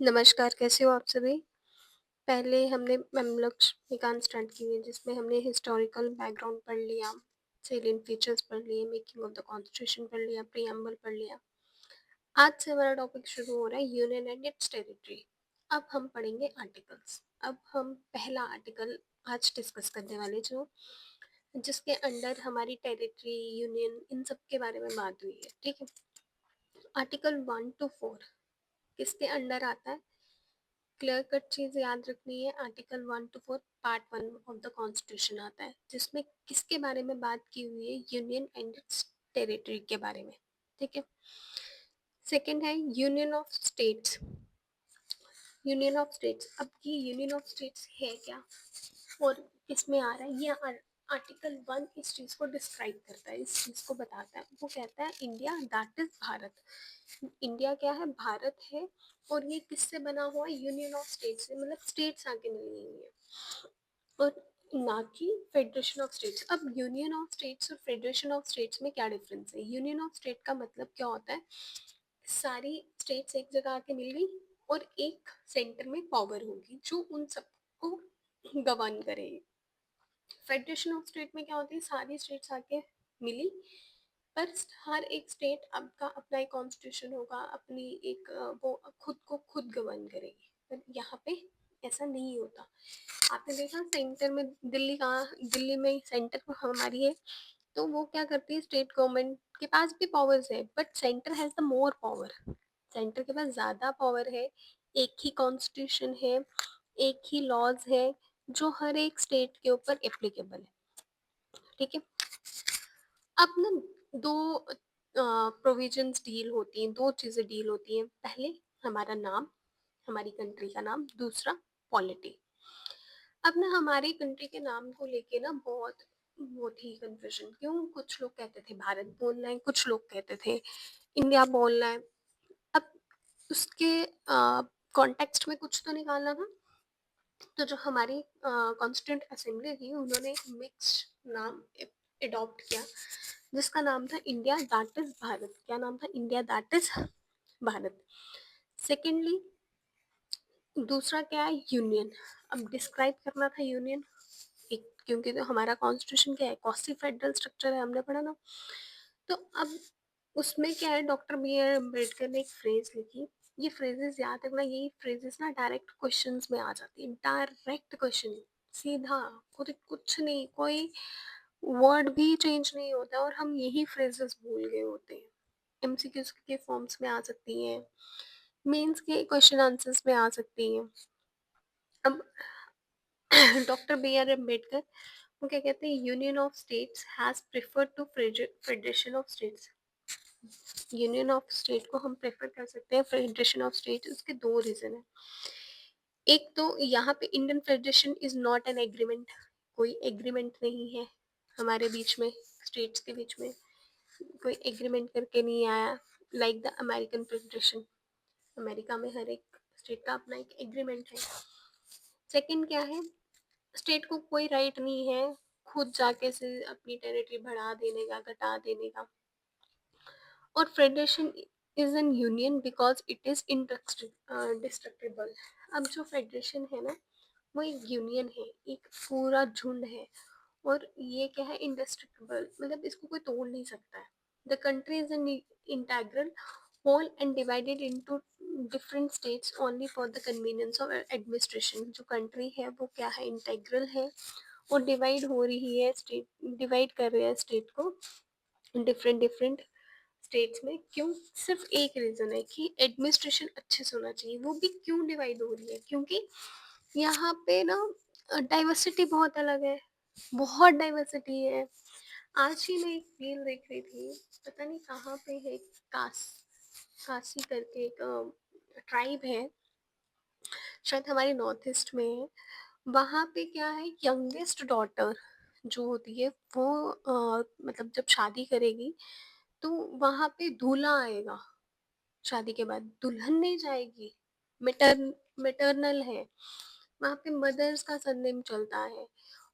नमस्कार, कैसे हो आप सभी? पहले हम लोग एकांत स्टार्ट किए जिसमें हमने हिस्टोरिकल बैकग्राउंड पढ़ लिया, सैलिएंट फीचर्स पढ़ लिए, मेकिंग ऑफ द कॉन्स्टिट्यूशन पढ़ लिया, प्रीएम्बल पढ़ लिया। आज से हमारा टॉपिक शुरू हो रहा है यूनियन एंड इट्स टेरिटरी। अब हम पढ़ेंगे आर्टिकल्स। अब हम पहला आर्टिकल आज डिस्कस करने वाले जो जिसके अंडर हमारी टेरिटरी, यूनियन इन सब के बारे में बात हुई है, ठीक है? आर्टिकल 1 to 4 किसके अंडर आता है? क्लियर कट चीज याद रखनी है। Article 1 to 4 part 1 of the constitution आता है जिसमें किसके बारे में बात की हुई है? यूनियन एंड इट्स टेरिटरी के बारे में, ठीक है। सेकंड है union of states. Union of states, अब ये यूनियन ऑफ स्टेट्स है क्या और इसमें आ रहा है ये आर्टिकल 1 इस चीज को डिस्क्राइब करता है, इस चीज को बताता है। वो कहता है India that is Bharat. India क्या है? भारत है। और ये किससे बना हुआ है? यूनियन ऑफ स्टेट्स से, मतलब स्टेट्स आके मिली हुई है और ना कि फेडरेशन ऑफ स्टेट्स। अब यूनियन ऑफ स्टेट्स और फेडरेशन ऑफ स्टेट्स में क्या डिफरेंस है? यूनियन ऑफ स्टेट का मतलब क्या होता है? सारी स्टेट्स एक जगह आके मिल गई और एक सेंटर में पावर होगी जो उन सबको गवर्न करेगी। फेडरेशन ऑफ स्टेट में क्या होती है? सारी स्टेट्स आके मिली पर हर एक स्टेट आपका अपना एक कॉन्स्टिट्यूशन होगा, अपनी एक वो खुद को खुद गवर्न करेगी। पर यहाँ पे ऐसा नहीं होता। आपने देखा सेंटर में दिल्ली, कहाँ दिल्ली में सेंटर में हमारी है, तो वो क्या करती है? स्टेट गवर्नमेंट के पास भी पावर्स है but centre has the more power. Centre के पास ज्यादा पावर है। एक ही कॉन्स्टिट्यूशन है, एक ही लॉज है जो हर एक स्टेट के ऊपर एप्लीकेबल है, ठीक है। अब ना दो प्रोविजंस डील होती हैं, दो चीजें डील होती हैं। पहले हमारा नाम, हमारी कंट्री का नाम, दूसरा पॉलिटी। अब ना हमारी कंट्री के नाम को लेके ना बहुत वो थी कंफ्यूजन। क्यों? कुछ लोग कहते थे भारत बोलना है, कुछ लोग कहते थे इंडिया बोलना है। अब उसके कॉन्टेक्स्ट में कुछ तो निकालना था। तो जो हमारी कॉन्स्टिट्यूंट असेंबली थी उन्होंने मिक्स नाम अडॉप्ट किया जिसका नाम था इंडिया दैट इज भारत। क्या नाम था? India that is Bharat. Secondly दूसरा क्या है? यूनियन। अब डिस्क्राइब करना था यूनियन, एक क्योंकि तो हमारा कॉन्स्टिट्यूशन क्या है? क्वासी फेडरल स्ट्रक्चर है, हमने पढ़ा ना। तो अब उसमें क्या है? डॉक्टर बी आर अम्बेडकर ने एक फ्रेज लिखी। ये फ्रेजेस याद रखना, यही फ्रेजेस ना डायरेक्ट क्वेश्चंस में आ जाती है। डायरेक्ट क्वेश्चन, सीधा, कुछ नहीं, कोई वर्ड भी चेंज नहीं होता और हम यही फ्रेजेस भूल गए होते हैं। एमसीक्यूज के फॉर्म्स में आ सकती हैं, मेंस के क्वेश्चन आंसर्स में आ सकती हैं। अब डॉक्टर बी आर अम्बेडकर वो क्या कहते हैं? Union of states has preferred to federation of states. Union of state को हम प्रेफर कर सकते हैं फेडरेशन ऑफ स्टेट। उसके दो रीजन है। एक तो यहाँ पे Indian federation is not an agreement. कोई एग्रीमेंट नहीं है हमारे बीच में, स्टेट्स के बीच में कोई एग्रीमेंट करके नहीं आया like the American federation. America में हर एक स्टेट का अपना एक एग्रीमेंट है। सेकंड क्या है? स्टेट को कोई राइट नहीं है खुद जाके से अपनी टेरिटरी बढ़ा देने का, घटा देने का। और federation is an union because it is indestructible. अब जो फेडरेशन है ना वो एक यूनियन है, एक पूरा झुंड है। और ये क्या है? इंडिस्ट्रक्टिबल, मतलब इसको कोई तोड़ नहीं सकता है। The country is an integral whole and divided into different states only for the convenience of administration। जो कंट्री है वो क्या है? इंटेग्रल है और डिवाइड हो रही है, स्टेट डिवाइड कर रहे हैं स्टेट को डिफरेंट डिफरेंट स्टेट्स में। क्यों? सिर्फ एक रीजन है कि एडमिनिस्ट्रेशन अच्छे से होना चाहिए। वो भी क्यों डिवाइड हो रही है? क्योंकि यहाँ पे ना डाइवर्सिटी बहुत अलग है, बहुत डाइवर्सिटी है। आज ही मैं एक रील देख रही थी, पता नहीं कहाँ पे है, काशी करके एक ट्राइब है, शायद हमारे नॉर्थ ईस्ट में है। वहाँ पे क्या है? यंगेस्ट डॉटर जो होती है वो मतलब जब शादी करेगी तो वहाँ पे दूल्हा आएगा। शादी के बाद दुल्हन नहीं जाएगी। मेटरनल है वहाँ पे, मदर्स का सरनेम चलता है।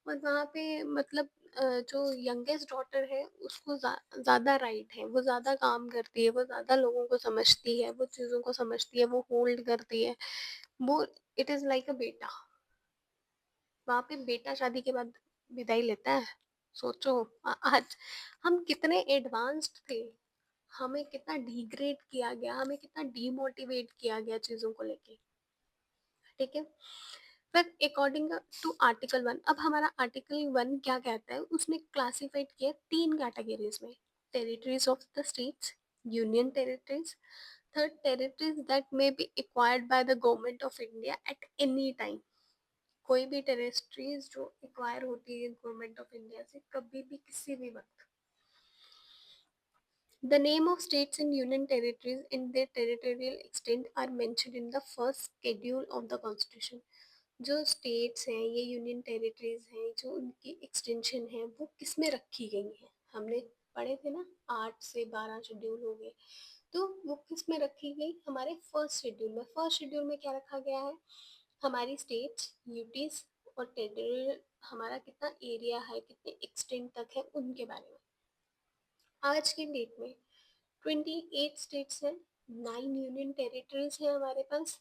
और वहाँ पे मतलब जो यंगेस्ट डॉटर है उसको ज़्यादा राइट है, वो ज़्यादा काम करती है, वो ज़्यादा लोगों को समझती है, वो चीज़ों को समझती है, वो होल्ड करती है। वो इट इज़ लाइक अ बेटा। वहाँ पे बेटा शादी के बाद विदाई लेता है। सोचो आज हम कितने एडवांस्ड थे, हमें कितना डिग्रेड किया गया, हमें कितना डीमोटिवेट किया गया चीज़ों को लेके। ठीक है, फिर अकॉर्डिंग टू आर्टिकल 1, अब हमारा आर्टिकल 1 क्या कहता है, उसने क्लासिफाइड किया 3 कैटेगरीज में। Territories of the states, union territories, third territories that may be acquired by the government of India at any time. कोई भी टेरिटरीज जो एक्वायर होती है गवर्नमेंट ऑफ इंडिया से कभी भी किसी भी वक्त। The name of states and union territories in their territorial extent are mentioned in the first schedule of the constitution. जो स्टेट्स हैं, ये यूनियन टेरिटरीज हैं, जो उनकी एक्सटेंशन है वो किस में रखी गई है, हमने पढ़े थे ना, 8 से 12 शेड्यूल हो गए। तो वो किस में रखी गई, हमारे फर्स्ट शेड्यूल में। फर्स्ट शेड्यूल में क्या रखा गया है, हमारी स्टेट्स, यूटीज और टेरिटोरियल, हमारा कितना एरिया है, कितने एक्सटेंट तक है, उनके बारे में। आज की डेट में 28 स्टेट्स हैं, 9 यूनियन टेरिटरीज हैं हमारे पास,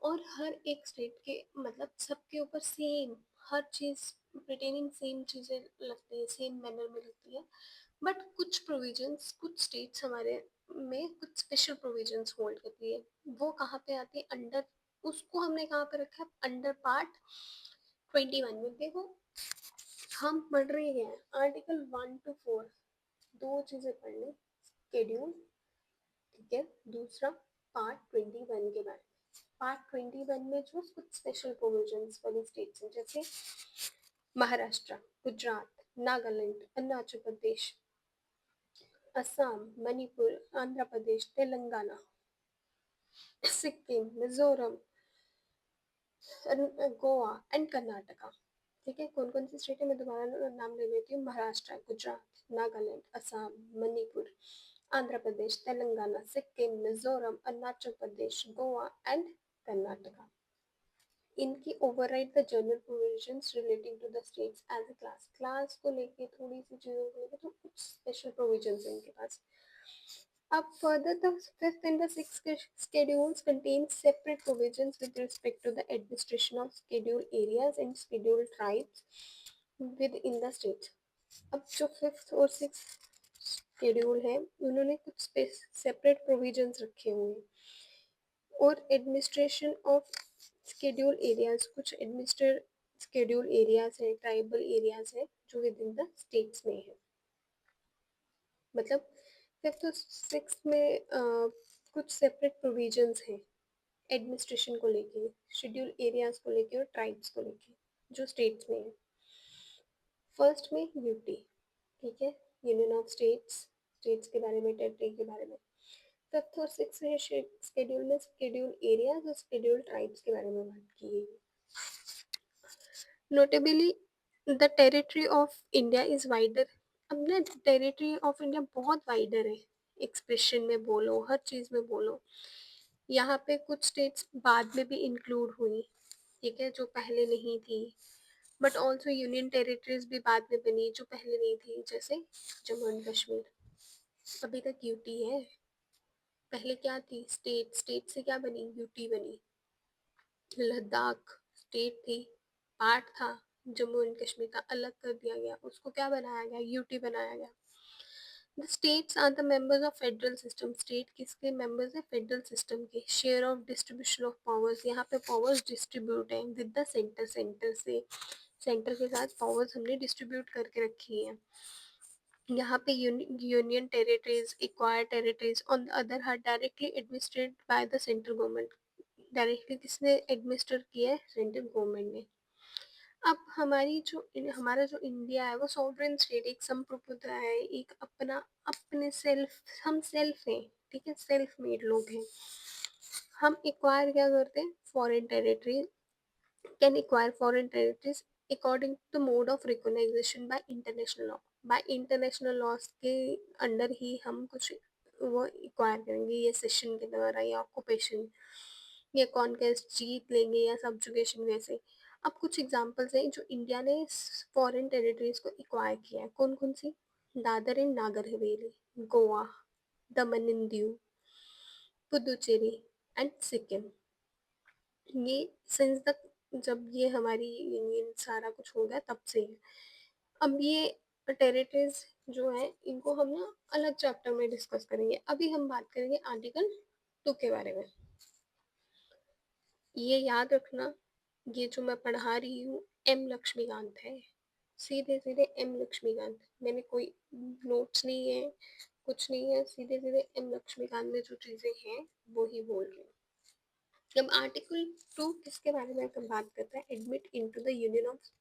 और हर एक स्टेट के मतलब सबके ऊपर सेम हर चीज़ रिटेनिंग सेम चीज़ें लगती है, सेम मैनर में लगती है। बट कुछ प्रोविजंस, कुछ स्टेट्स हमारे में कुछ स्पेशल प्रोविजंस होल्ड करती है। वो कहाँ पे आती है, अंडर, उसको हमने कहाँ पे रखा है, अंडर पार्ट 21 में। देखो हम पढ़ रहे हैं आर्टिकल 1 to 4, दो चीज़ें पढ़ लें, शेड्यूल, ठीक है, दूसरा पार्ट 21 के बारे में। पार्ट 21 में जो कुछ स्पेशल प्रोविजंस वाली स्टेट्स हैं, जैसे महाराष्ट्र, गुजरात, नागालैंड, अरुणाचल प्रदेश, असम, मणिपुर, आंध्र प्रदेश, तेलंगाना, सिक्किम, मिजोरम, गोवा एंड कर्नाटका। ठीक है, कौन कौन सी स्टेट है मैं दोबारा नाम ले लेती हूँ, महाराष्ट्र, गुजरात, नागालैंड, असम, मणिपुर, आंध्र प्रदेश, तेलंगाना, सिक्किम, मिजोरम, अरुणाचल प्रदेश, गोवा एंड कर्नाटका। इनकी override the general provisions relating to the states as a class. Class को लेके थोड़ी सी चीज़ों को लेके तो कुछ स्पेशल प्रोविजंस हैं इनके पास। अब further, the fifth and the sixth schedules contain separate provisions with respect to the administration of scheduled areas and scheduled tribes within the state. अब जो फिफ्थ और सिक्स शेड्यूल है उन्होंने कुछ सेपरेट प्रोविजंस रखे हुए हैं, और एडमिनिस्ट्रेशन ऑफ शेड्यूल एरियाज, कुछ एडमिनिस्टर शेड्यूल एरियाज है, ट्राइबल एरियाज है जो विद इन द स्टेट्स में है। मतलब फिफ्थ और सिक्स में कुछ सेपरेट प्रोविजंस हैं एडमिनिस्ट्रेशन को लेके, शेड्यूल एरियाज को लेके और ट्राइब्स को लेके जो स्टेट्स में है। फर्स्ट में यूटी, ठीक है, यूनियन ऑफ स्टेट्स, स्टेट्स के बारे में, टेरिटरी के बारे में। फिफ्थ और सिक्स शेड्यूल में शेड्यूल एरियाज और शेड्यूल ट्राइब्स के बारे में बात की गई है। Notably the territory of India is wider. अब ना टेरिटरी ऑफ इंडिया बहुत वाइडर है, एक्सप्रेशन में बोलो, हर चीज़ में बोलो। यहाँ पे कुछ स्टेट्स बाद में भी इंक्लूड हुई, ठीक है, जो पहले नहीं थी। बट ऑल्सो यूनियन टेरिटरीज भी बाद में बनी जो पहले नहीं थी, जैसे जम्मू एंड कश्मीर अभी तक यूटी है। पहले क्या थी, स्टेट, स्टेट से क्या बनी, यूटी बनी। लद्दाख स्टेट थी, पार्ट था, जम्मू एंड कश्मीर का अलग कर दिया गया, उसको क्या बनाया गया, यूटी बनाया गया। The states are the members of federal system. State किसके मेंबर्स है, फेडरल सिस्टम के। Share of distribution of powers, यहाँ पे पावर्स डिस्ट्रीब्यूट है विद द सेंटर, सेंटर से, सेंटर के साथ पावर्स हमने डिस्ट्रीब्यूट करके रखी है। यहाँ पे union territories, acquire territories on the other hand directly administrated by the central government. Directly किसने एडमिनिस्टर किया है, सेंट्रल गवर्नमेंट ने। अब हमारी जो हमारा जो इंडिया है वो सॉवरेन स्टेट, एक संप्रभुता है, एक अपना, अपने सेल्फ, हम सेल्फ हैं, ठीक है, सेल्फ मेड लोग हैं। हम एक्वायर क्या करते हैं, foreign territory, can acquire foreign territories according to the mode of recognization by international law. By international laws के अंडर ही हम कुछ वो एक्वायर करेंगे, ये सेशन के द्वारा या ऑक्यूपेशन या कॉन्क्वेस्ट जीत लेंगे या सब्जुगेशन वैसे। अब कुछ एग्जांपल्स हैं जो इंडिया ने फॉरेन टेरिटरीज को एक्वायर किया है, कौन कौन सी? Dadar and Nagar Haveli, Goa, Daman and Diu, Puducherry and Sikkim. ये सिंस द जब ये हमारी यूनियन सारा कुछ हो गया तब से है। अब ये टेरिटरीज जो है इनको हम ना अलग चैप्टर में डिस्कस करेंगे। अभी हम बात करेंगे आर्टिकल 2 के बारे में। ये याद रखना, ये जो मैं पढ़ा रही हूँ एम लक्ष्मीकांत है, सीधे सीधे एम लक्ष्मीकांत, मैंने कोई नोट्स नहीं है, कुछ नहीं है, सीधे सीधे एम लक्ष्मीकांत में जो चीज़ें हैं वो ही बोल रही हूँ। जब आर्टिकल 2 किसके बारे में बात करता है? Admit into the union of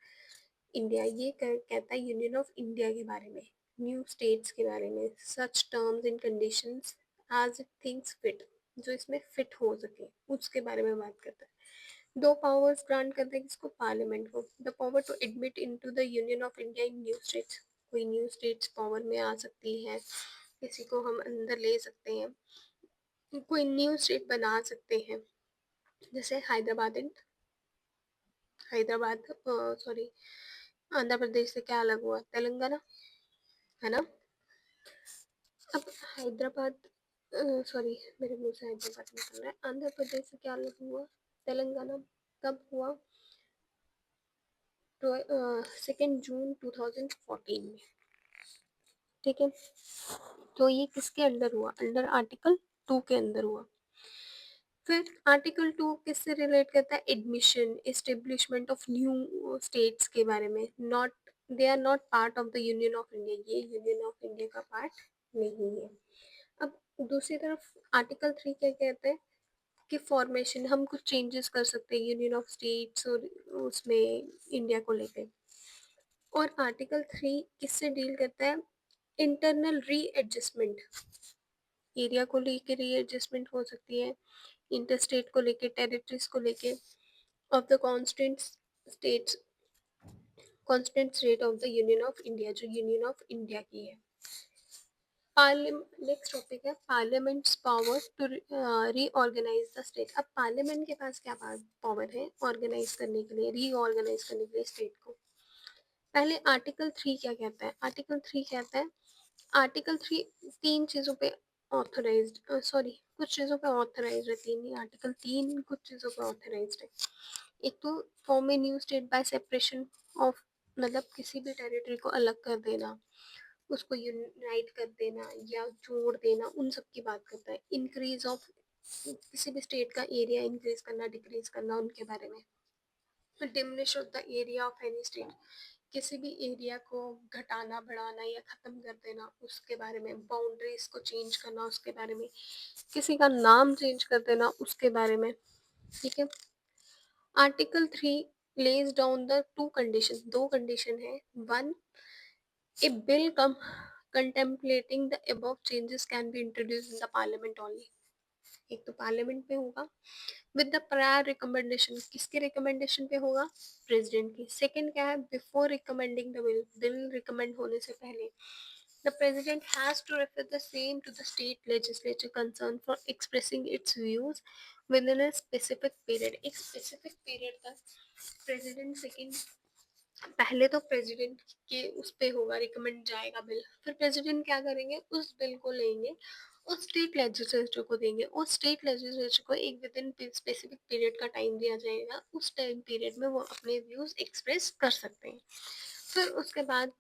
India, ये कहता है यूनियन ऑफ इंडिया के बारे में, न्यू स्टेट्स के बारे में, such terms and conditions as it thinks fit, जो इसमें फिट हो सके उसके बारे में बात करता है। दो पावर्स ग्रांट करता है किसको? पार्लियामेंट को, the power to admit into the union of India in new states, कोई न्यू स्टेट्स पावर में आ सकती है, किसी को हम अंदर ले सकते हैं, कोई न्यू स्टेट बना सकते हैं, जैसे हैदराबाद एंड हैदराबाद सॉरी आंध्र प्रदेश से क्या अलग हुआ? तेलंगाना, है ना? अब हैदराबाद सॉरी मेरे मुंह से हैदराबाद निकल रहा है, आंध्र प्रदेश से क्या अलग हुआ? तेलंगाना। कब हुआ? 2 जून 2014 में। ठीक है, तो ये किसके अंडर हुआ? अंडर आर्टिकल 2 के अंदर हुआ। फिर आर्टिकल 2 किससे रिलेट करता है? Admission, establishment of new states के बारे में। Not, they are not part of the union of India, ये यूनियन ऑफ इंडिया का पार्ट नहीं है। अब दूसरी तरफ आर्टिकल 3 क्या कहता है? कि फॉर्मेशन, हम कुछ चेंजेस कर सकते हैं यूनियन ऑफ स्टेट्स और उसमें इंडिया को लेकर। और आर्टिकल 3 किससे डील करता है? इंटरनल री एडजस्टमेंट, एरिया को लेके री एडजस्टमेंट हो सकती है, इंटर स्टेट को लेके, टेरिटरीज को लेके, of the constant states, constant state of the union of India, जो यूनियन ऑफ इंडिया की है। नेक्स्ट टॉपिक है parliament's power to reorganise the state. अब पार्लियामेंट के पास क्या पावर है ऑर्गेनाइज करने के लिए, रीऑर्गेनाइज करने के लिए स्टेट को? पहले आर्टिकल 3 क्या कहता है? आर्टिकल 3 कहता है, आर्टिकल 3 तीन चीज़ों पे ऑथराइज्ड, सॉरी कुछ चीज़ों पे ऑथराइज है, तीन नहीं, आर्टिकल 3 कुछ चीज़ों पे ऑथराइज्ड है। एक तो form a new state by separation of, मतलब किसी भी टेरिटरी को अलग कर देना, उसको यूनाइट कर देना या जोड़ देना, उन सब की बात करता है। इंक्रीज ऑफ, किसी भी स्टेट का एरिया इंक्रीज करना डिक्रीज करना उनके बारे में। Diminish of the area of any state, किसी भी एरिया को घटाना बढ़ाना या ख़त्म कर देना उसके बारे में। बाउंड्रीज को चेंज करना उसके बारे में, किसी का नाम चेंज कर देना उसके बारे में। ठीक है, article 3 lays down the two condition, दो कंडीशन है। One, A bill come contemplating the above changes can be introduced in the parliament only, एक तो पार्लियामेंट में होगा विद द प्रायर रिकमेंडेशन, किसके रिकमेंडेशन पे होगा? प्रेसिडेंट की। सेकंड क्या है? Before recommending the bill, bill recommend होने से पहले the president has to refer the same to the state legislature concern for expressing its views within a specific period. एक स्पेसिफिक पीरियड तक president, second, पहले तो president के उस पे होगा, रिकमेंड जाएगा बिल, फिर प्रेसिडेंट क्या करेंगे? उस बिल को लेंगे और स्टेट लेजिस्लेचर को देंगे, और स्टेट लेजिस्लेचर को एक विद इन स्पेसिफिक पीरियड का टाइम दिया जाएगा, उस टाइम पीरियड में वो अपने व्यूज एक्सप्रेस कर सकते हैं। फिर उसके बाद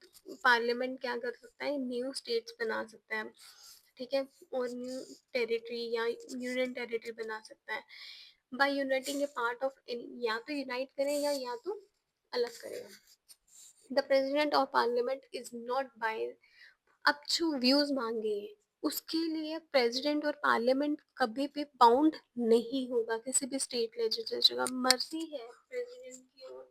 पार्लियामेंट क्या कर सकता है? न्यू स्टेट्स बना सकता है, ठीक है, और न्यू टेरिटरी या यूनियन टेरिटरी बना सकता है by uniting a part of, या तो यूनाइट करेगा या तो अलग करेगा। The president of parliament is not by, अब जो व्यूज मांगे हैं उसके लिए प्रेसिडेंट और पार्लियामेंट कभी भी बाउंड नहीं होगा किसी भी स्टेट लेजिस्लेचर का। मर्जी है प्रेसिडेंट की और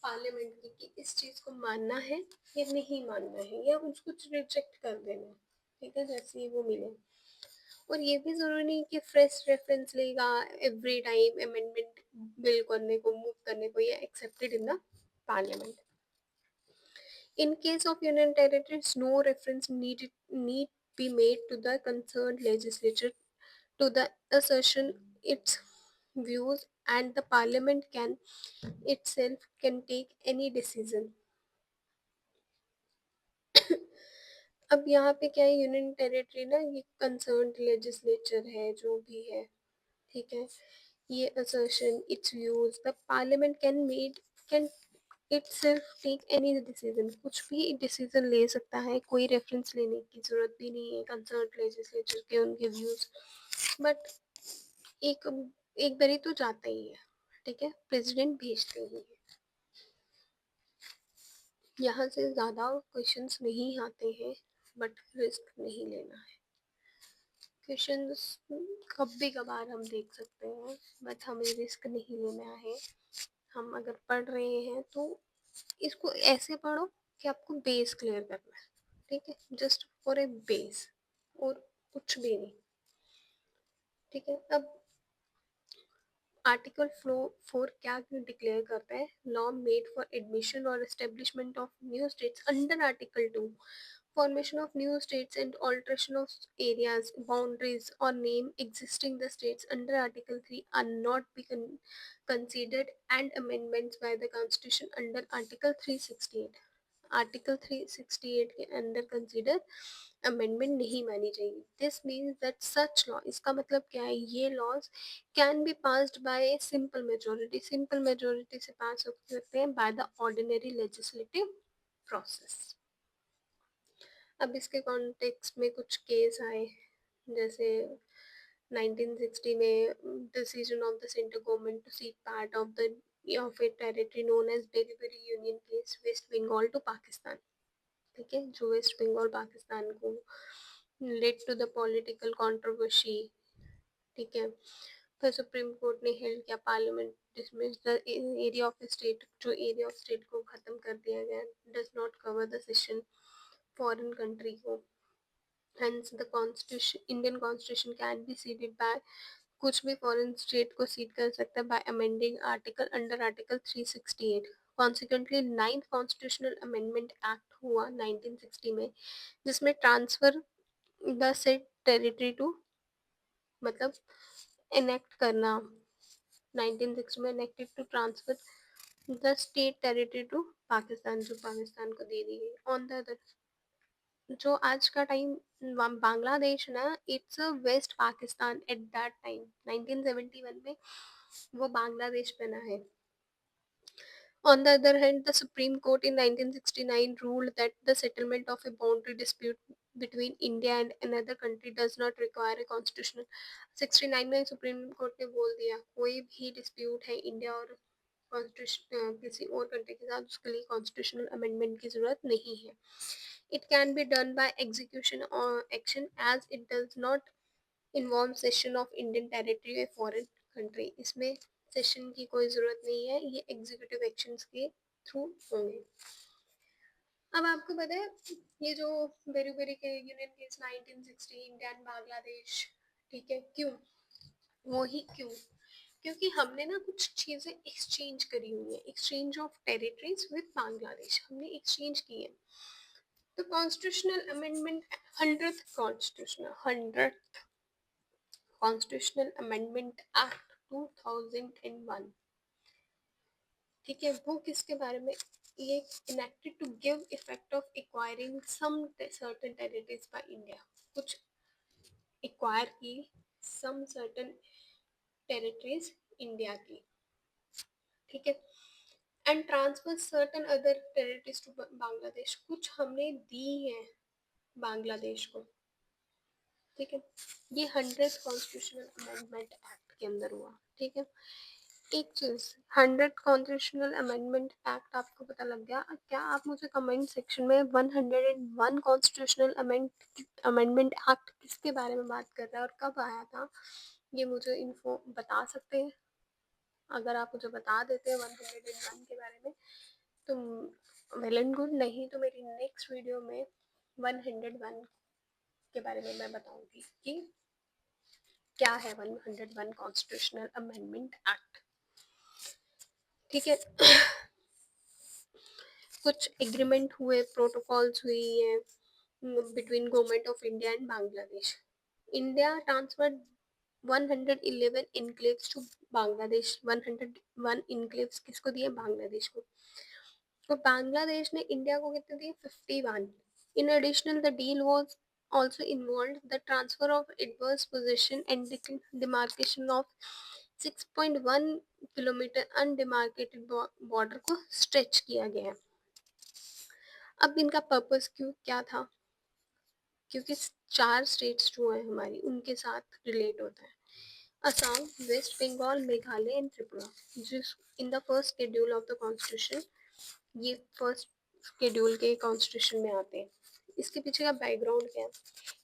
पार्लियामेंट की कि इस चीज को मानना है या नहीं मानना है, या उसको रिजेक्ट कर देना है। ठीक है, जैसे ही वो मिले। और ये भी जरूरी नहीं कि फ्रेश रेफरेंस लेगा एवरी टाइम अमेंडमेंट बिल करने को, मूव करने को, या accepted in the parliament. In case of union territories, no reference need be made to the concerned legislature to the assertion its views and the parliament can itself can take any decision. अब यहाँ पे क्या है, union territory ना ये concerned legislature है जो भी है, ठीक है. ये assertion its views the parliament can itself take any decision, कुछ भी डिसीजन ले सकता है, कोई रेफरेंस लेने की जरूरत भी नहीं है कंसर्न्ड लेजिस्लेचर के उनके व्यूज. बट एक एक बारी तो जाता ही है, ठीक है, प्रेसिडेंट भेजते ही है. यहाँ से ज़्यादा क्वेश्चंस नहीं आते हैं, बट रिस्क नहीं लेना है. क्वेश्चंस कभी कभार हम देख सकते हैं, बट हमें रिस्क नहीं लेना है. हम अगर पढ़ रहे हैं तो इसको ऐसे पढ़ो कि आपको बेस क्लियर करना है, ठीक है, जस्ट फॉर ए बेस, और कुछ भी नहीं, ठीक है. अब आर्टिकल 4 क्या डिक्लेयर करता है, लॉ मेड फॉर एडमिशन और establishment of new states under article 2, formation of new states and alteration of areas, boundaries or name existing the states under article 3 are not be considered and amendments by the constitution under article 368. Article 368 के अंदर consider amendment नहीं मानी जाएगी. This means that such law, इसका मतलब क्या है, ये laws can be passed by simple majority, simple majority से पास हो सकते हैं by the ordinary legislative process. अब इसके कॉन्टेक्स्ट में कुछ केस आए, जैसे 1960 में decision of the central government to seek part of the of a territory known as डेलीवरी union case West Bengal to Pakistan, ठीक है, जो वेस्ट बंगाल पाकिस्तान को led to the political controversy, ठीक है. फिर सुप्रीम कोर्ट ने हेल्ड किया parliament dismiss the area of state, जो एरिया ऑफ स्टेट को खत्म कर दिया गया, does not cover the cession foreign country को. Hence, the constitution, Indian constitution can be ceded by, कुछ भी फॉरेन स्टेट को सीड कर सकता है by amending article under article 368. Consequently, 9th constitutional amendment act हुआ 1960 में, जिसमें transfer the said territory to, मतलब इनेक्ट करना, 1960 में enacted to transfer the state territory to Pakistan, जो पाकिस्तान को दे दी गई. ऑन द अदर, जो आज का टाइम बांग्लादेश ना, it's West Pakistan at that time 1971 में वो बांग्लादेश बना है. On the other hand, the Supreme Court in 1969 ruled that the settlement of a boundary dispute between India and another country does not require a constitutional. 69 में supreme court ने बोल दिया कोई भी डिस्प्यूट है इंडिया और कॉन्स्टिट्यूशन किसी और कंट्री के साथ, उसके लिए कॉन्स्टिट्यूशनल अमेंडमेंट की जरूरत नहीं है. It can be done by execution or action as it does not involve cession of Indian territory a foreign country. इसमें सेशन की कोई ज़रूरत नहीं है, ये एग्जीक्यूटिव एक्शंस के थ्रू होंगे. अब आपको पता है ये जो बेरी बेरी के union case 1960 India and Bangladesh, ठीक है, क्यों, वो ही क्यों, क्योंकि हमने ना कुछ चीज़ें एक्सचेंज करी हुई है, exchange of territories with Bangladesh हमने एक्सचेंज की है. तो constitutional amendment 100th constitutional amendment act 2001, ठीक है, वो किसके बारे में, ये enacted to give effect of acquiring some certain territories by India, कुछ एक्वायर की सम सर्टेन टेरिटरीज इंडिया की, ठीक है, and transfer certain other territories to Bangladesh, कुछ हमने दी है बांग्लादेश को, ठीक है. ये 100th कॉन्स्टिट्यूशनल अमेंडमेंट एक्ट के अंदर हुआ, ठीक है. एक चीज, 100th कॉन्स्टिट्यूशनल अमेंडमेंट एक्ट आपको पता लग गया, क्या आप मुझे कमेंट सेक्शन में 101 कॉन्स्टिट्यूशनल अमेंडमेंट एक्ट किसके बारे में बात कर रहा है और कब आया था, ये मुझे इन्फो बता सकते हैं. अगर आप मुझे बता देते हैं 101 के बारे में तो वेल एंड गुड, नहीं तो मेरी नेक्स्ट वीडियो में 101 के बारे में मैं बताऊंगी कि क्या है 101 कॉन्स्टिट्यूशनल अमेंडमेंट एक्ट, ठीक है. कुछ एग्रीमेंट हुए, प्रोटोकॉल्स हुई हैं between government of India and Bangladesh. India transferred 111 enclaves to Bangladesh, 101 enclaves किसको दिए? बांग्लादेश को। तो बांग्लादेश ने इंडिया को कितने दिए? 51। In additional the deal was also involved the transfer of adverse possession and demarcation of 6.1 kilometre undemarcated border को स्ट्रेच किया गया। अब इनका पर्पस क्या था? क्योंकि 4 स्टेट्स जो है हमारी उनके साथ रिलेट होता है, असम, वेस्ट बंगाल, मेघालय एंड त्रिपुरा, जिस in the first schedule of the constitution, ये फर्स्ट शेड्यूल के कॉन्स्टिट्यूशन में आते हैं। इसके पीछे का बैकग्राउंड क्या है?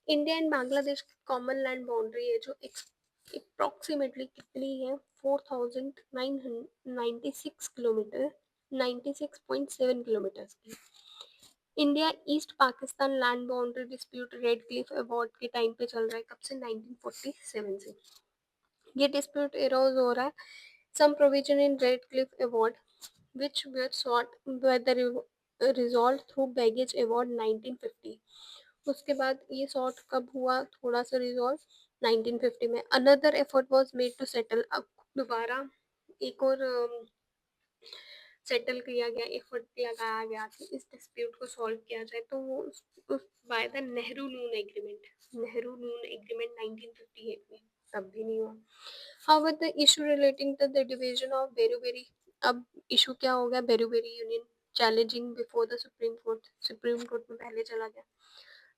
इंडिया एंड बांग्लादेश की कॉमन लैंड बाउंड्री है जो अप्रॉक्सीमेटली कितनी है? 4996 किलोमीटर, 96.7 किलोमीटर की। India east Pakistan land boundary dispute red Cliff award के टाइम पे चल रहा है। कब से? 1947 से ये डिस्प्यूट एरोज हो रहा है। Some provision in Radcliffe award which were sought by the resolved through baggage award 1950। उसके बाद ये सॉर्ट कब हुआ? थोड़ा सा रिजॉल्व 1950 में। Another effort was made to settle, अब दोबारा एक और सेटल किया गया, एफर्ट लगाया गया कि इस डिस्प्यूट को सॉल्व किया जाए, तो वो by the Nehru Noon agreement, Nehru Noon agreement 1958 में, तब भी नहीं हुआ। However the issue relating to the division of Berubari, अब इशू क्या हो गया? Berubari union challenging before the supreme court, supreme court में पहले चला गया।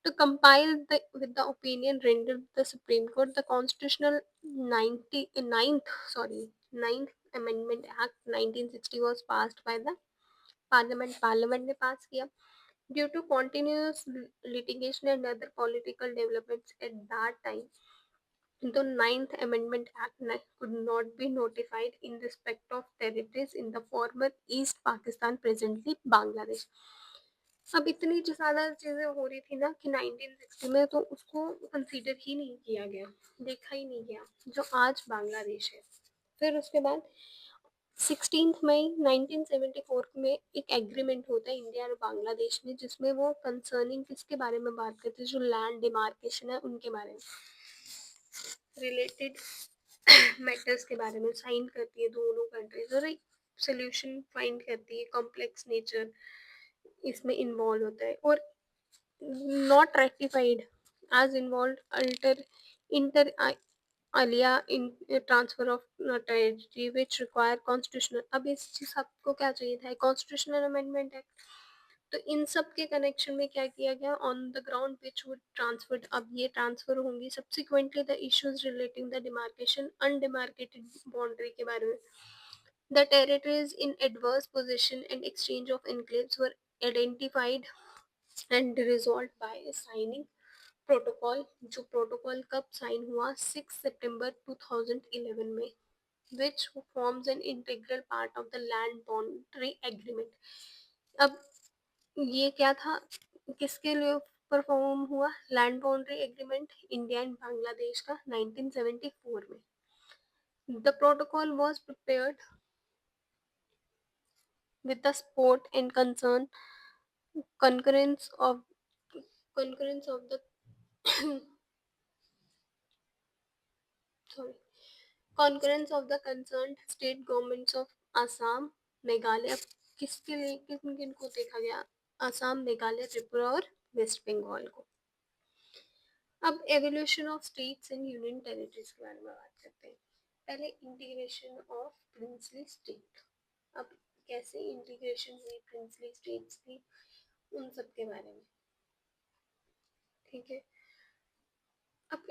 To compile with the opinion rendered the Supreme Court, the constitutional 9th Amendment Act 1960 was passed by the Parliament. Parliament ने pass किया। Due to continuous litigation and other political developments at that time, the 9th Amendment Act could not be notified in respect of territories in the former East Pakistan, presently Bangladesh। अब इतनी जो ज़्यादा चीज़ें हो रही थी ना कि 1960 में, तो उसको कंसीडर ही नहीं किया गया, देखा ही नहीं गया, जो आज बांग्लादेश है। फिर उसके बाद 16 मई 1974 में एक एग्रीमेंट होता है इंडिया और बांग्लादेश में, जिसमें वो कंसर्निंग किसके बारे में बात करते हैं? जो लैंड डिमार्केशन है उनके बारे में रिलेटेड मैटर्स के बारे में साइन करती है दोनों कंट्रीज, और एक सोल्यूशन फाइंड करती है। कॉम्प्लेक्स नेचर इसमें इन्वॉल्व होता है, और not ratified as involved alter inter alia in transfer of territory which require constitutional। अब इस चीज आपको क्या चाहिए था? Constitutional amendment act. तो इन सब के कनेक्शन में क्या किया गया? On the ground which would transferred, अब ये ट्रांसफर होंगी। Subsequently the issues relating the demarcation undemarcated boundary के बारे में, the territories in adverse position and exchange of enclaves were identified and resolve by signing protocol. जो protocol कब sign हुआ? 6 सितंबर 2011 में, which forms an integral part of the land boundary agreement। अब ये क्या था? किसके लिए परफॉर्म हुआ? Land boundary agreement India and Bangladesh का 1974 में। The protocol was prepared with the support and concurrence of concurrence of the sorry concurrence of the concerned state governments of Assam, Meghalaya. अब किसके लिए, किन किन को देखा गया? असम, मेघालय, त्रिपुरा और वेस्ट बंगाल को। अब evolution of states and union territories के बारे में बात करते हैं। पहले इंटीग्रेशन ऑफ प्रिंसली स्टेट। अब कैसे इंटीग्रेशन हुई प्रिंसली स्टेट्स की, उन सब के बारे में। ठीक है। अब